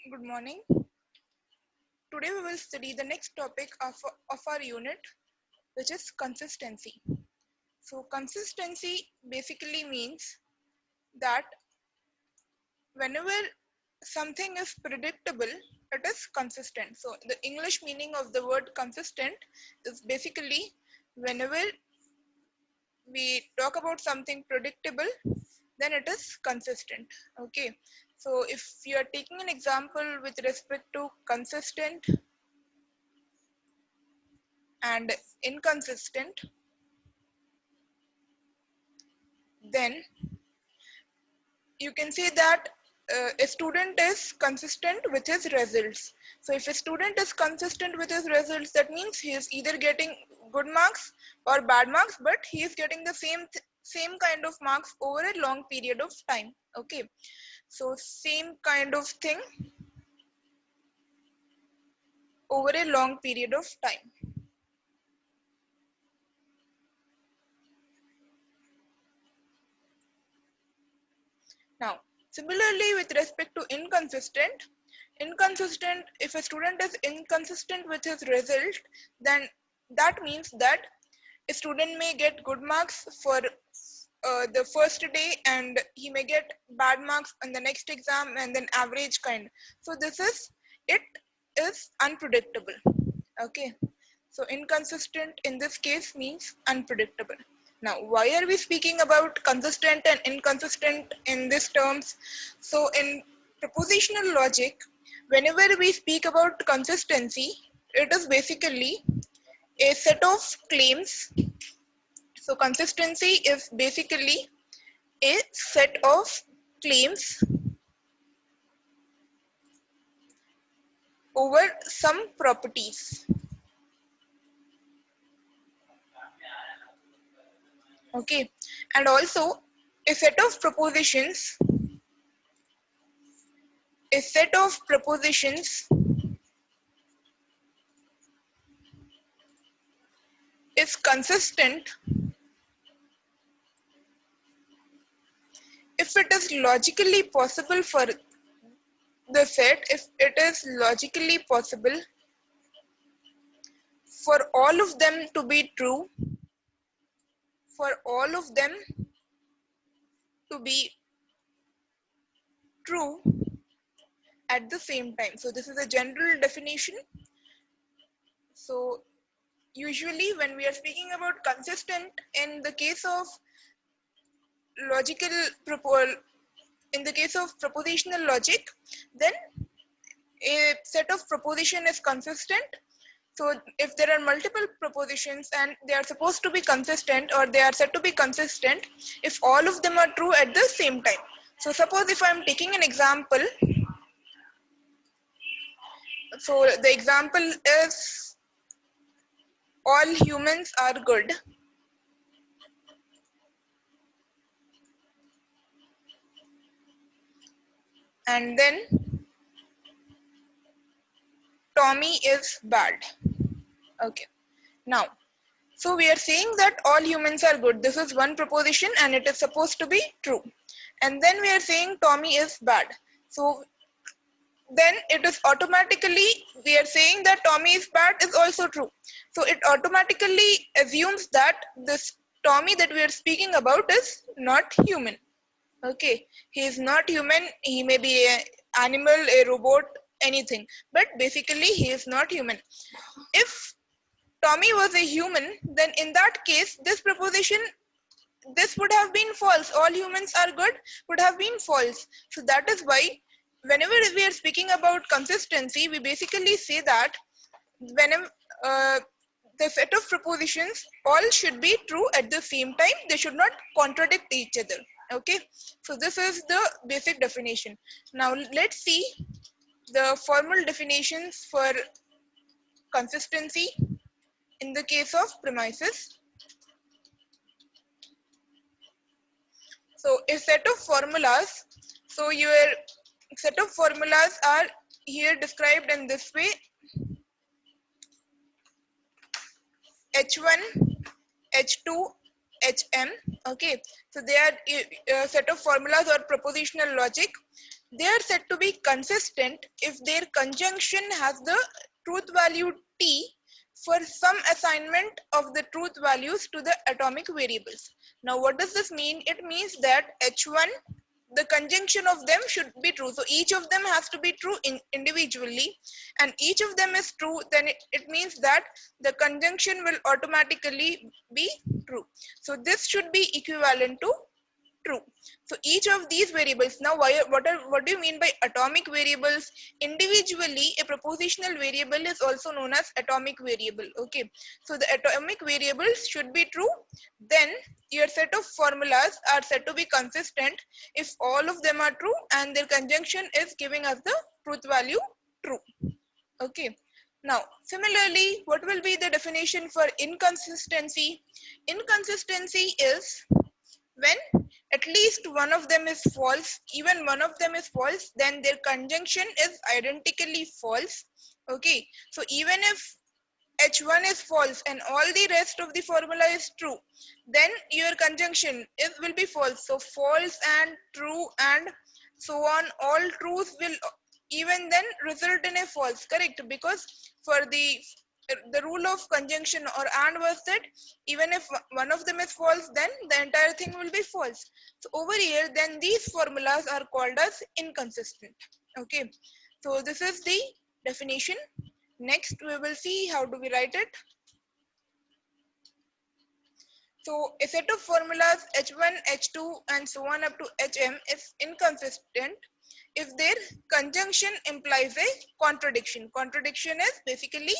Good morning. Today we will study the next topic of our unit, which is consistency. So consistency basically means that whenever something is predictable, it is consistent. So the English meaning of the word consistent is basically whenever we talk about something predictable, then it is consistent. Okay. So if you are taking an example with respect to consistent and inconsistent, then you can say that a student is consistent with his results. So if a student is consistent with his results, that means he is either getting good marks or bad marks, but he is getting the same kind of marks over a long period of time. Okay, so same kind of thing over a long period of time. Now, similarly with respect to inconsistent, if a student is inconsistent with his result, then that means that a student may get good marks for the first day and he may get bad marks on the next exam and then average kind. So it is unpredictable. Okay, so inconsistent in this case means unpredictable. Now, why are we speaking about consistent and inconsistent in these terms? So in propositional logic, whenever we speak about consistency, it is basically a set of claims. So consistency is basically a set of claims over some properties. Okay, and also a set of propositions a set of propositions is consistent if it is logically possible for the set, if it is logically possible for all of them to be true, for all of them to be true at the same time. So this is a general definition. So usually when we are speaking about consistent in the case of logical in the case of propositional logic, then a set of proposition is consistent. So if there are multiple propositions and they are supposed to be consistent or they are said to be consistent if all of them are true at the same time. So suppose if I'm taking an example, so the example is all humans are good, and then Tommy is bad. Okay. Now, so we are saying that all humans are good. This is one proposition and it is supposed to be true. And then we are saying Tommy is bad. So then it is automatically, we are saying that Tommy is bad is also true. So it automatically assumes that this Tommy that we are speaking about is not human. Okay, he is not human. He may be an animal, a robot, anything. But basically he is not human. If Tommy was a human, then in that case, this proposition, this would have been false. All humans are good would have been false. So that is why whenever we are speaking about consistency, we basically say that whenever the set of propositions all should be true at the same time, they should not contradict each other. Okay, so this is the basic definition. Now let's see the formal definitions for consistency in the case of premises. So a set of formulas, so your set of formulas are here described in this way: H1, H2, HM. Okay, so they are a set of formulas or propositional logic. They are said to be consistent if their conjunction has the truth value T for some assignment of the truth values to the atomic variables. Now what does this mean? It means that H1, the conjunction of them should be true. So each of them has to be true individually, and each of them is true, then it means that the conjunction will automatically be true. So this should be equivalent to true. So each of these variables, now what do you mean by atomic variables? Individually, a propositional variable is also known as atomic variable. Okay, so the atomic variables should be true. Then your set of formulas are said to be consistent if all of them are true and their conjunction is giving us the truth value true. Okay. Now, similarly, what will be the definition for inconsistency? Inconsistency is when at least one of them is false, even one of them is false, then their conjunction is identically false. Okay, so even if H1 is false and all the rest of the formula is true, then your conjunction will be false. So false and true and so on, all truths will even then result in a false, correct? Because for the rule of conjunction or and was that even if one of them is false, then the entire thing will be false. So over here, then these formulas are called as inconsistent. Okay, so this is the definition. Next, we will see how do we write it. So a set of formulas H1, H2 and so on up to HM is inconsistent if their conjunction implies a contradiction. Contradiction is basically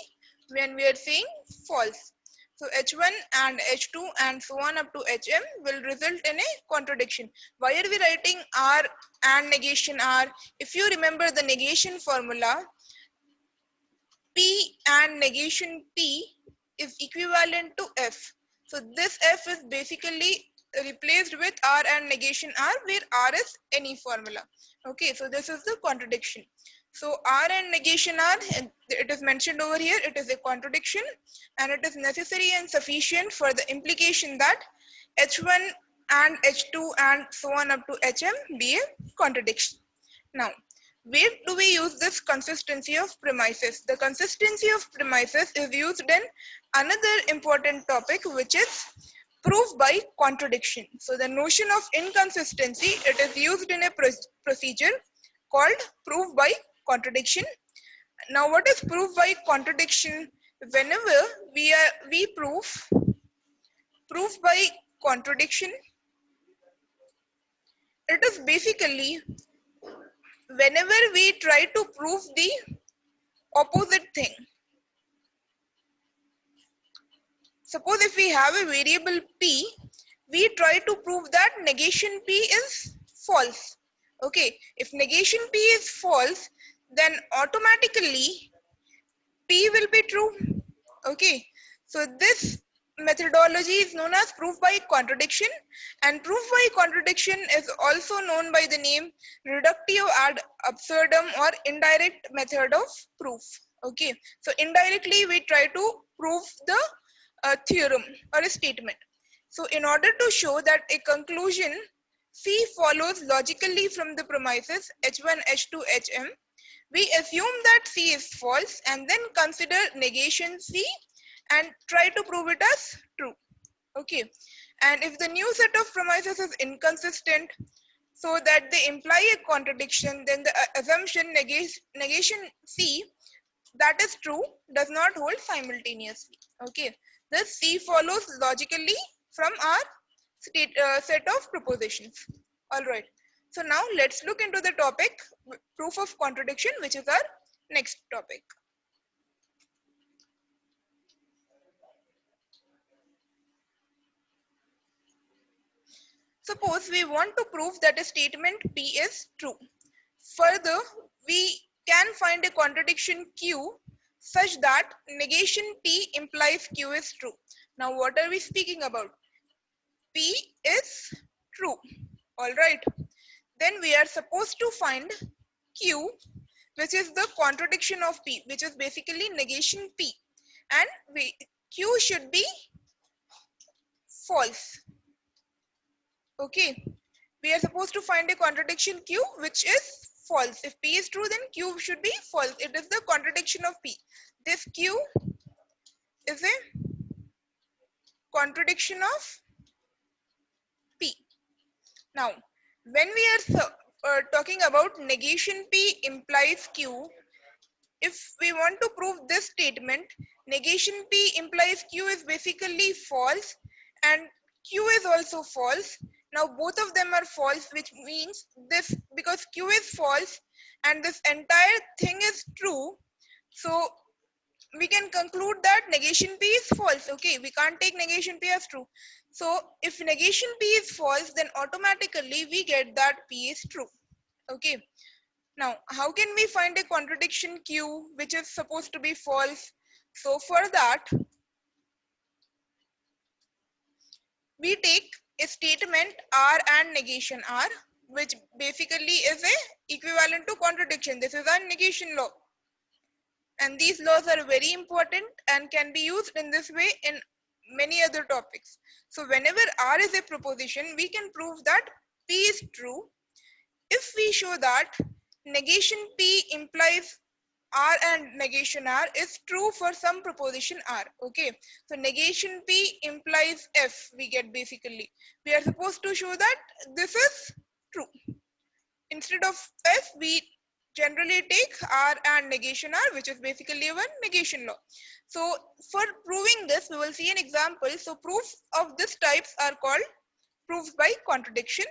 when we are saying false. So H1 and H2 and so on up to HM will result in a contradiction. Why are we writing R and negation R? If you remember the negation formula, P and negation P is equivalent to F. So this F is basically replaced with R and negation R, where R is any formula. Okay, so this is the contradiction. So R and negation R, it is mentioned over here, it is a contradiction and it is necessary and sufficient for the implication that H1 and H2 and so on up to HM be a contradiction. Now, where do we use this consistency of premises? The consistency of premises is used in another important topic, which is proof by contradiction. So the notion of inconsistency, it is used in a procedure called proof by contradiction. Now what is proof by contradiction? Whenever we proof by contradiction, it is basically whenever we try to prove the opposite thing. Suppose if we have a variable P, we try to prove that negation P is false. Okay, if negation P is false, then automatically P will be true. Okay, so this methodology is known as proof by contradiction, and proof by contradiction is also known by the name reductio ad absurdum or indirect method of proof. Okay, so indirectly we try to prove the theorem or a statement. So in order to show that a conclusion C follows logically from the premises H1, H2, Hm, we assume that C is false and then consider negation C and try to prove it as true. Okay, and if the new set of premises is inconsistent so that they imply a contradiction, then the assumption negation C that is true does not hold simultaneously. Okay, this C follows logically from our set of propositions. All right, so now let's look into the topic proof of contradiction, which is our next topic. Suppose we want to prove that a statement P is true. Further, we can find a contradiction Q such that negation P implies Q is true. Now what are we speaking about? P is true. All right. Then we are supposed to find Q, which is the contradiction of P, which is basically negation P. And Q should be false. Okay, we are supposed to find a contradiction Q which is false. If P is true, then Q should be false. It is the contradiction of P. This Q is a contradiction of P. Now, when we are talking about negation P implies Q, if we want to prove this statement, negation P implies Q is basically false and Q is also false. Now both of them are false, which means this, because Q is false and this entire thing is true, so we can conclude that negation P is false. Okay, we can't take negation P as true. So if negation P is false, then automatically we get that P is true. Okay. Now, how can we find a contradiction Q which is supposed to be false? So for that, we take a statement R and negation R, which basically is a equivalent to contradiction. This is a negation law. And these laws are very important and can be used in this way in many other topics. So whenever R is a proposition, we can prove that P is true if we show that negation P implies R and negation R is true for some proposition R. Okay, so negation P implies F, we get basically. We are supposed to show that this is true. Instead of F, we generally take R and negation R, which is basically a negation law. So for proving this, we will see an example. So proofs of this types are called proofs by contradiction,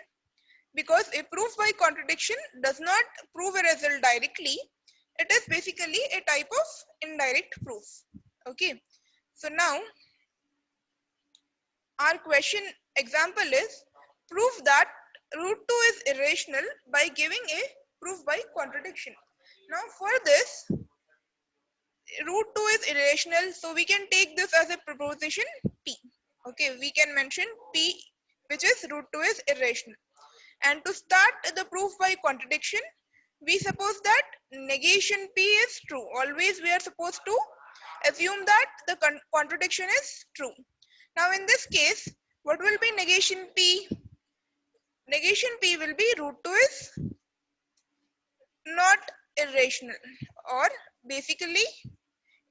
because a proof by contradiction does not prove a result directly. It is basically a type of indirect proof. Okay, so now our question example is prove that root 2 is irrational by giving a proof by contradiction. Now for this, root 2 is irrational, so we can take this as a proposition P. Okay, we can mention P, which is root 2 is irrational. And to start the proof by contradiction, we suppose that negation P is true. Always we are supposed to assume that the contradiction is true. Now in this case, what will be negation P? Negation P will be root 2 is not irrational, or basically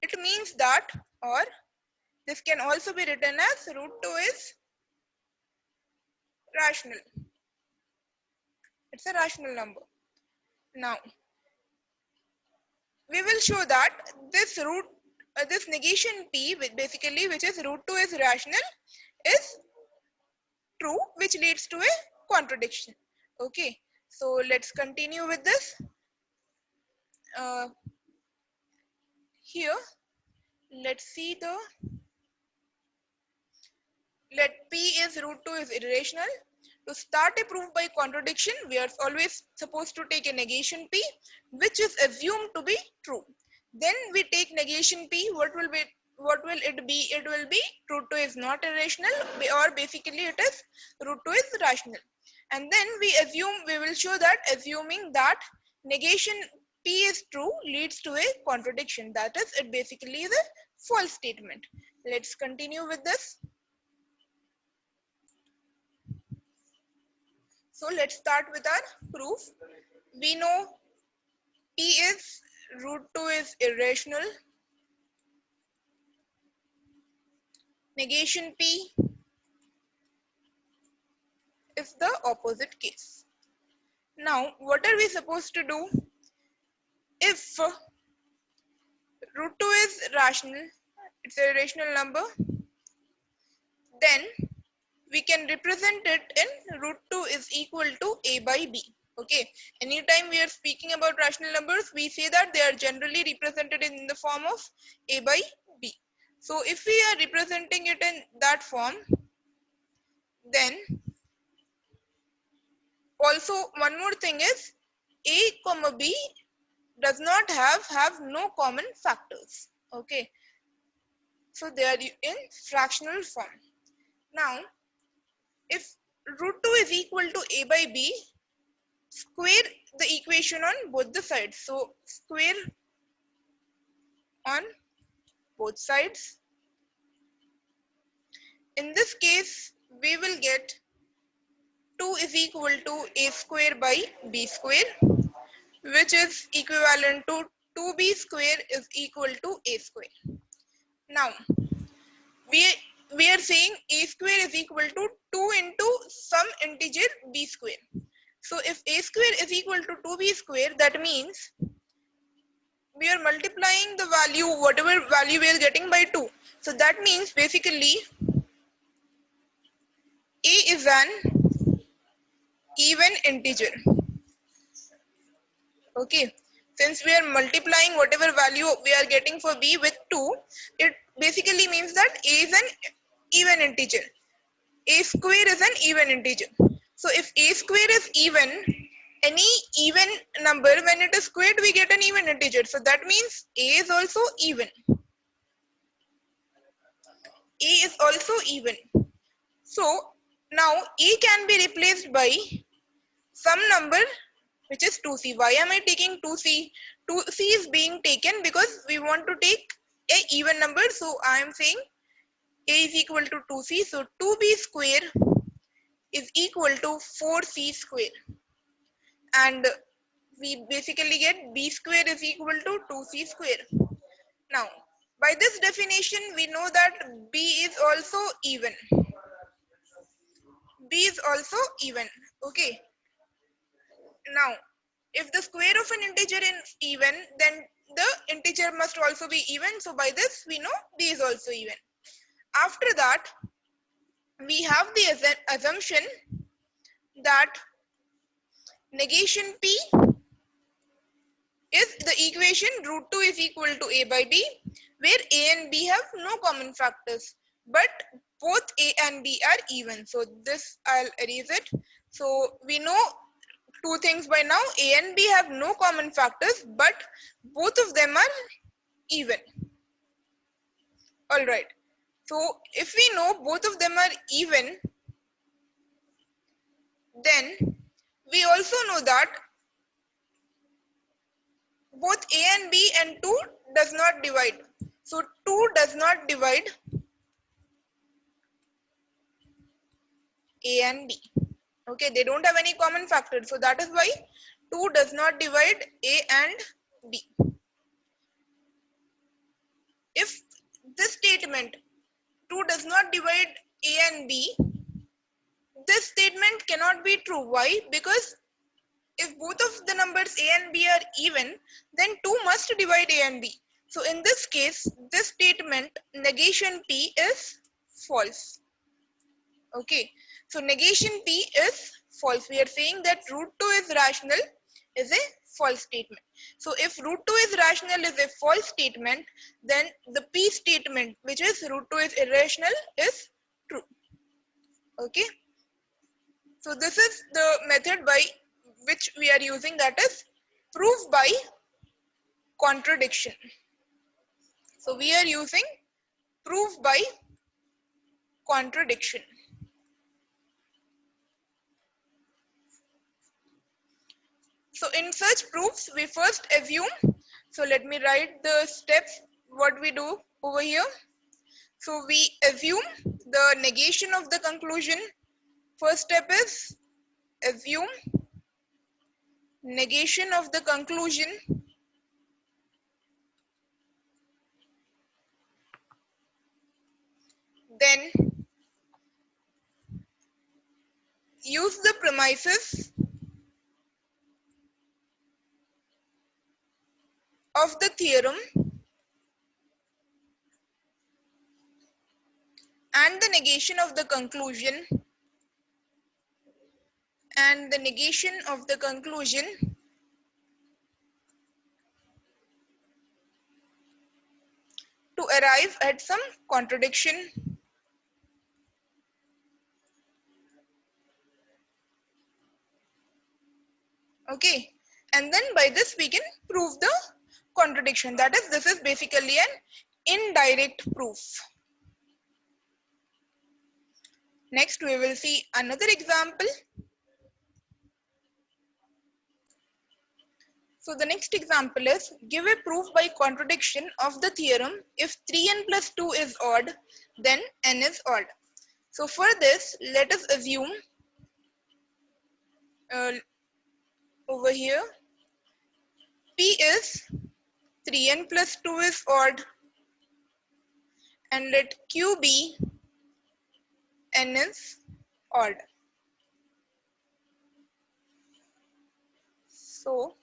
it means that, or this can also be written as root 2 is rational. It's a rational number. Now we will show that this negation P, basically which is root 2 is rational, is true, which leads to a contradiction. Okay, so let's continue with this. Here let's see let P is root 2 is irrational. To start a proof by contradiction, we are always supposed to take a negation P, which is assumed to be true. Then we take negation P. What will it be? It will be root 2 is not irrational, or basically it is root 2 is rational. And then we will show that assuming that negation P is true leads to a contradiction. That is, it basically is a false statement. Let's continue with this. So let's start with our proof. We know P is root 2 is irrational. Negation P is the opposite case. Now, what are we supposed to do? If root 2 is rational, it's a rational number, then we can represent it in root 2 is equal to A by B. Okay, anytime we are speaking about rational numbers, we say that they are generally represented in the form of A by B. So if we are representing it in that form, then also one more thing is A comma B does not have no common factors. Okay, so they are in fractional form. Now if root 2 is equal to A by B, square the equation on both the sides. So square on both sides. In this case, we will get 2 is equal to a square by b square, which is equivalent to 2b square is equal to a square. Now, we are saying a square is equal to 2 into some integer b square. So if a square is equal to 2b square, that means we are multiplying the value, whatever value we are getting, by 2. So that means basically a is an even integer. Okay, since we are multiplying whatever value we are getting for b with 2, it basically means that a is an even integer. A square is an even integer. So if a square is even, any even number, when it is squared, we get an even integer. So that means a is also even. A is also even. So now a can be replaced by some number which is 2c. Why am I taking 2c? 2c is being taken because we want to take a even number. So I am saying a is equal to 2c. So 2b square is equal to 4c square. And we basically get b square is equal to 2c square. Now, by this definition, we know that b is also even. B is also even. Okay. Now, if the square of an integer is even, then the integer must also be even. So by this, we know b is also even. After that, we have the assumption that negation p is the equation root 2 is equal to a by b, where a and b have no common factors, but both a and b are even. So this, I'll erase it. So we know two things by now. A and b have no common factors, but both of them are even. All right. So if we know both of them are even, then we also know that both a and b and 2 does not divide. So 2 does not divide a and b. Okay, they don't have any common factor. So that is why 2 does not divide a and b. If this statement 2 does not divide a and b, this statement cannot be true. Why? Because if both of the numbers a and b are even, then 2 must divide a and b. So in this case, this statement negation p is false. Okay, so negation p is false. We are saying that root 2 is rational is a false statement. So if root 2 is rational is a false statement, then the p statement, which is root 2 is irrational, is true. Okay, so this is the method by which we are using, that is proof by contradiction. So we are using proof by contradiction. So in such proofs, we first assume, so let me write the steps, what we do over here. So we assume the negation of the conclusion. First step is assume negation of the conclusion. Then use the premises of the theorem and the negation of the conclusion to arrive at some contradiction. Okay, and then by this we can prove the contradiction. That is, this is basically an indirect proof. Next, we will see another example. So the next example is, give a proof by contradiction of the theorem. If 3n plus 2 is odd, then n is odd. So for this, let us assume uh, over here P is 3n plus 2 is odd, and let Q be n is odd. So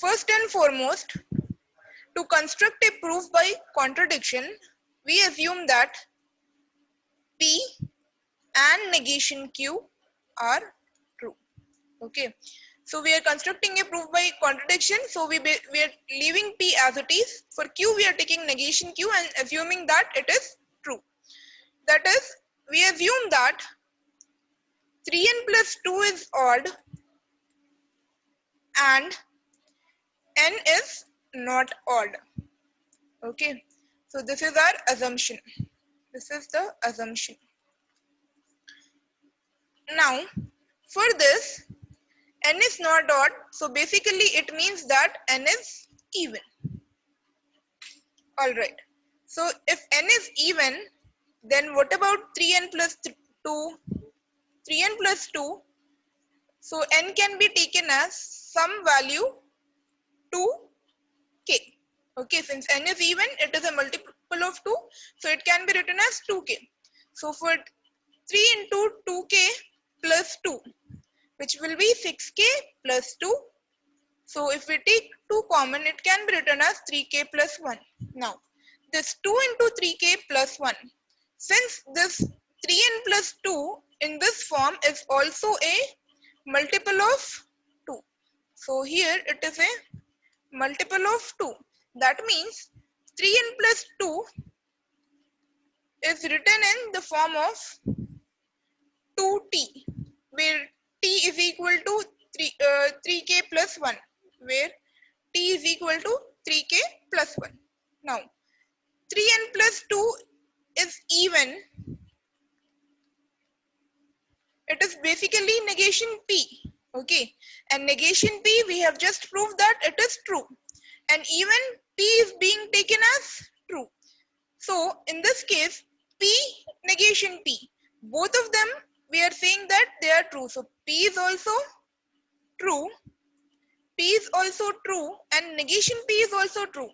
first and foremost, to construct a proof by contradiction, we assume that P and negation Q are true. Okay, so we are constructing a proof by contradiction. So we are leaving P as it is. For Q, we are taking negation Q and assuming that it is true. That is, we assume that 3n plus 2 is odd and n is not odd. Okay, so this is our assumption. This is the assumption. Now, for this, n is not odd, so basically it means that n is even. Alright, so if n is even, then what about 3n plus 2? 3n plus 2, so n can be taken as some value 2k. Okay, since n is even, it is a multiple of 2, so it can be written as 2k. So for 3 into 2k plus 2, which will be 6k plus 2. So if we take 2 common, it can be written as 3k plus 1. Now, this 2 into 3k plus 1, since this 3n plus 2 in this form is also a multiple of 2. So here it is a multiple of 2. That means 3n plus 2 is written in the form of 2t, where t is equal to 3k plus 1, where t is equal to 3k plus 1. Now, 3n plus 2 is even. It is basically negation p. Okay, and negation p, we have just proved that it is true. And even p is being taken as true. So, in this case, p negation p, both of them we are saying that they are true. So, p is also true, p is also true, and negation p is also true.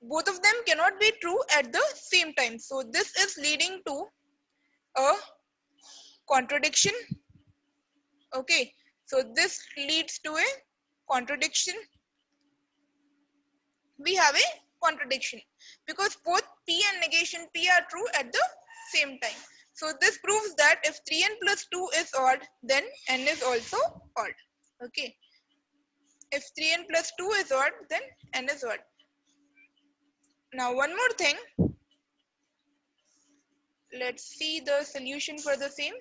Both of them cannot be true at the same time. So, this is leading to a contradiction. Okay, so this leads to a contradiction. We have a contradiction because both p and negation p are true at the same time. So this proves that if 3n plus 2 is odd, then n is also odd. Okay, if 3n plus 2 is odd, then n is odd. Now one more thing, let's see the solution for the same.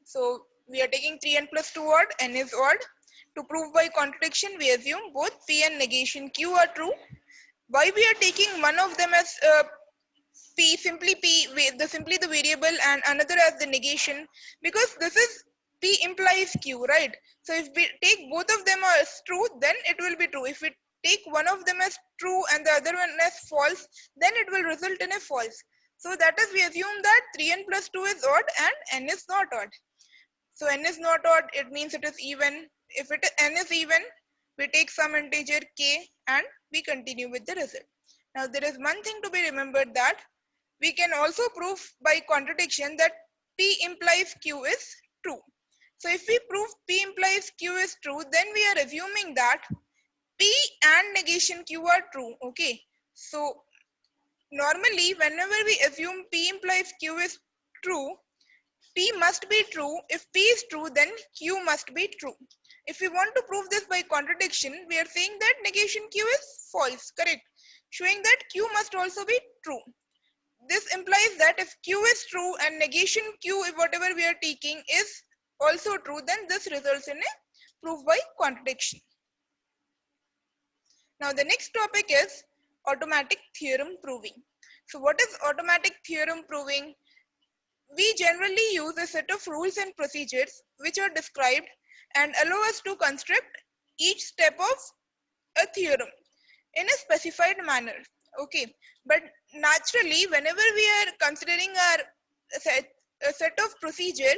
So we are taking 3n plus 2 odd, n is odd. To prove by contradiction, we assume both p and negation q are true. Why we are taking one of them as p, simply the variable, and another as the negation? Because this is p implies q, right? So if we take both of them as true, then it will be true. If we take one of them as true and the other one as false, then it will result in a false. So that is, we assume that 3n plus 2 is odd and n is not odd. So n is not odd, it means it is even. If n is even, we take some integer k and we continue with the result. Now there is one thing to be remembered, that we can also prove by contradiction that p implies q is true. So if we prove p implies q is true, then we are assuming that p and negation q are true. Okay, so normally whenever we assume p implies q is true, p must be true. If p is true, then q must be true. If we want to prove this by contradiction, we are saying that negation q is false, correct? Showing that q must also be true. This implies that if q is true and negation q, whatever we are taking, is also true, then this results in a proof by contradiction. Now the next topic is automatic theorem proving. So what is automatic theorem proving? We generally use a set of rules and procedures which are described and allow us to construct each step of a theorem in a specified manner. Okay, but naturally, whenever we are considering our a set of procedure.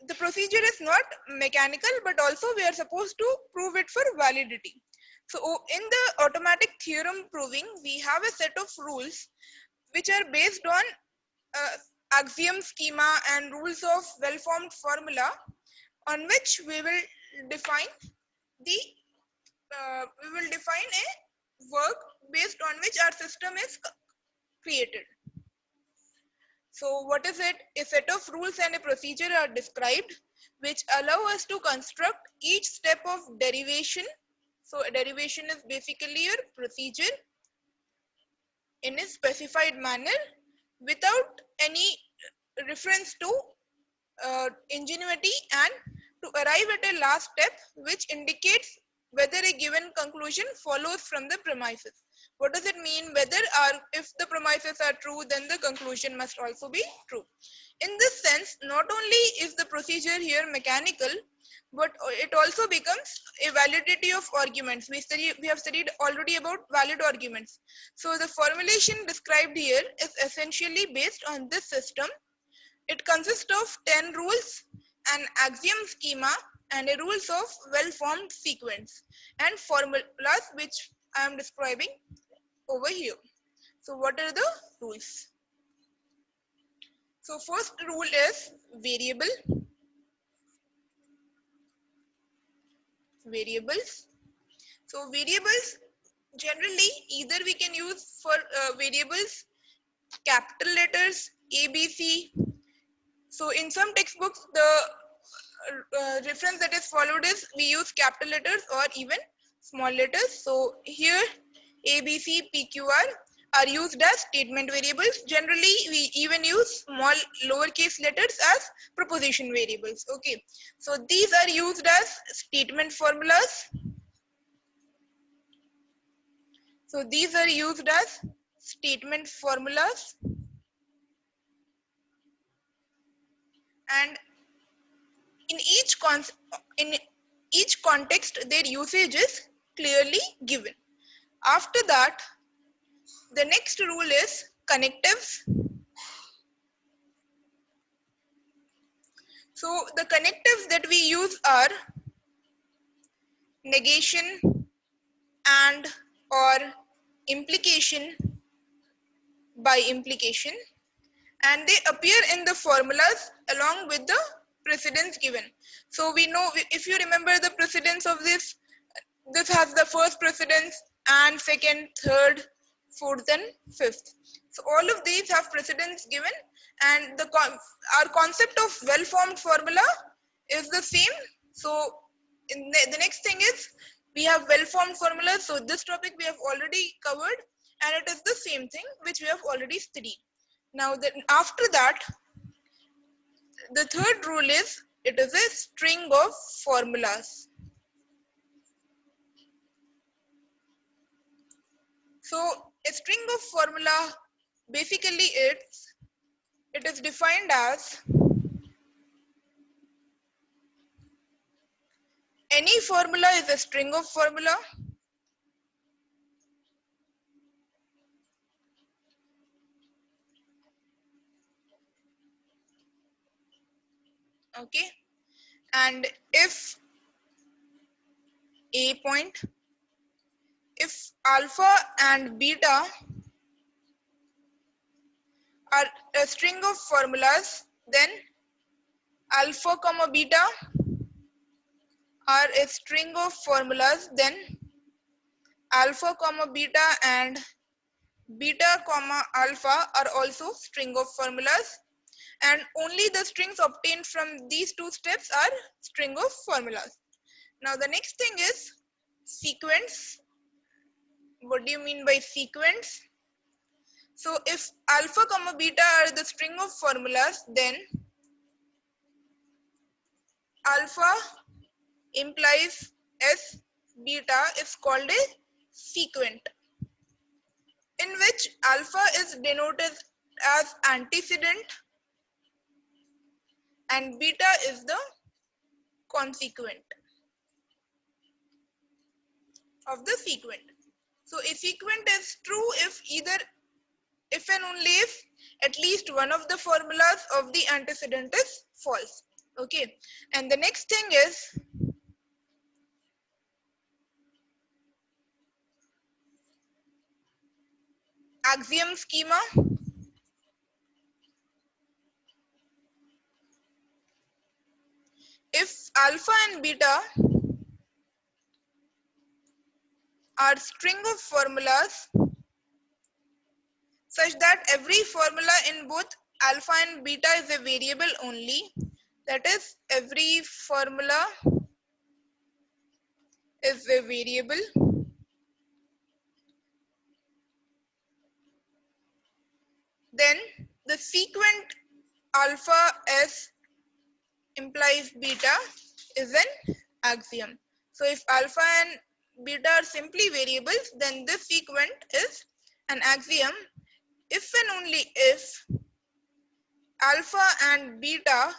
The procedure is not mechanical, but also we are supposed to prove it for validity. So in the automatic theorem proving, we have a set of rules which are based on axiom schema and rules of well-formed formula, on which we will define the a work based on which our system is created. So what is it? A set of rules and a procedure are described which allow us to construct each step of derivation. So a derivation is basically your procedure in a specified manner without any reference to ingenuity, and to arrive at a last step which indicates whether a given conclusion follows from the premises. What does it mean? Whether if the premises are true, then the conclusion must also be true. In this sense, not only is the procedure here mechanical, but it also becomes a validity of arguments. We have studied already about valid arguments. So the formulation described here is essentially based on this system. It consists of 10 rules, an axiom schema, and a rules of well-formed sequence and formulas which I am describing over here. So what are the rules? So first rule is variables. So variables, generally either we can use for variables capital letters A, B, C. So in some textbooks, the reference that is followed is we use capital letters or even small letters. So here A, B, C, P, Q, R are used as statement variables. Generally, we even use small lowercase letters as proposition variables. Okay, so these are used as statement formulas. So these are used as statement formulas, and in each context their usage is clearly given. After that, the next rule is connectives. So the connectives that we use are negation and or implication by implication, and they appear in the formulas along with the precedence given. So we know, if you remember the precedence of this has the first precedence and second, third, fourth and fifth. So all of these have precedence given, and our concept of well-formed formula is the same. So the next thing is we have well-formed formulas. So this topic we have already covered, and it is the same thing which we have already studied. Now after that, the third rule is it is a string of formulas. So a string of formula, basically it is defined as any formula is a string of formula okay, and if a point, if alpha and beta are a string of formulas, then alpha comma beta are a string of formulas, then alpha comma beta and beta comma alpha are also string of formulas, and only the strings obtained from these two steps are string of formulas. Now the next thing is sequence. What do you mean by sequence? So if alpha comma beta are the string of formulas, then alpha implies S, beta is called a sequent, in which alpha is denoted as antecedent and beta is the consequent of the sequent. So a sequent is true if and only if at least one of the formulas of the antecedent is false. Okay, and the next thing is axiom schema. If alpha and beta are string of formulas such that every formula in both alpha and beta is a variable only, that is, every formula is a variable, then the sequent alpha s implies beta is an axiom. So if alpha and beta are simply variables, then this sequent is an axiom if and only if alpha and beta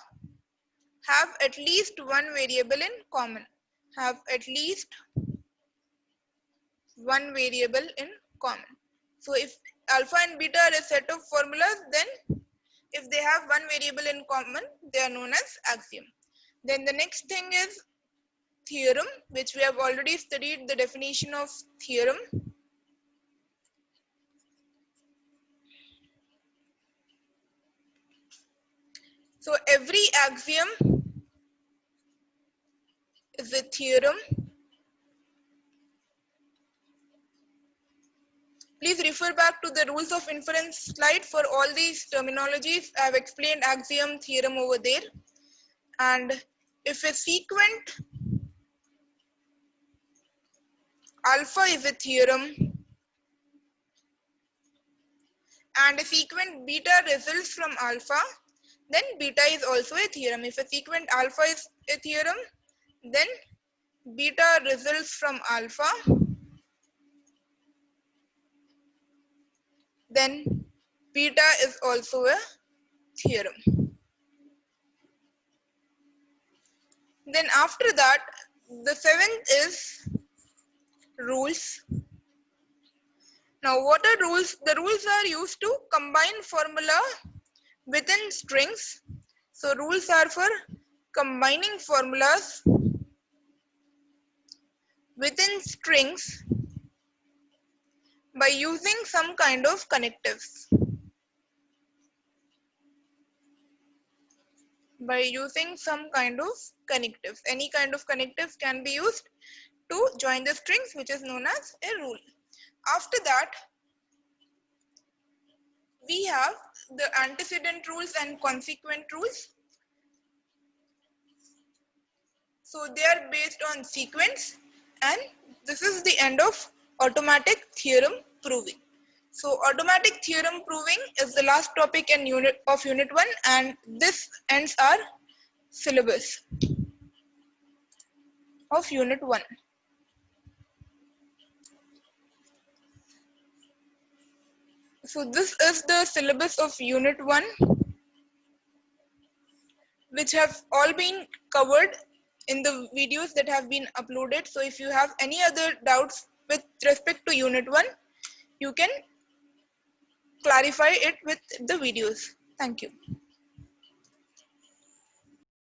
have at least one variable in common. Have at least one variable in common. So if alpha and beta are a set of formulas, then if they have one variable in common, they are known as axiom. Then the next thing is theorem, which we have already studied the definition of theorem. So every axiom is a theorem. Please refer back to the rules of inference slide for all these terminologies. I have explained axiom, theorem over there. And if a sequent alpha is a theorem and a sequent beta results from alpha, then beta is also a theorem. If a sequent alpha is a theorem, then beta results from alpha, then beta is also a theorem. Then after that, the seventh is rules. Now what are rules? The rules are used to combine formula within strings. So rules are for combining formulas within strings by using some kind of connectives. By using some kind of connectives. Any kind of connectives can be used to join the strings, which is known as a rule. After that, we have the antecedent rules and consequent rules. So they are based on sequence, and this is the end of automatic theorem proving. So automatic theorem proving is the last topic in unit 1, and this ends our syllabus of unit 1. So this is the syllabus of unit 1, which have all been covered in the videos that have been uploaded. So if you have any other doubts with respect to unit 1, you can clarify it with the videos. Thank you.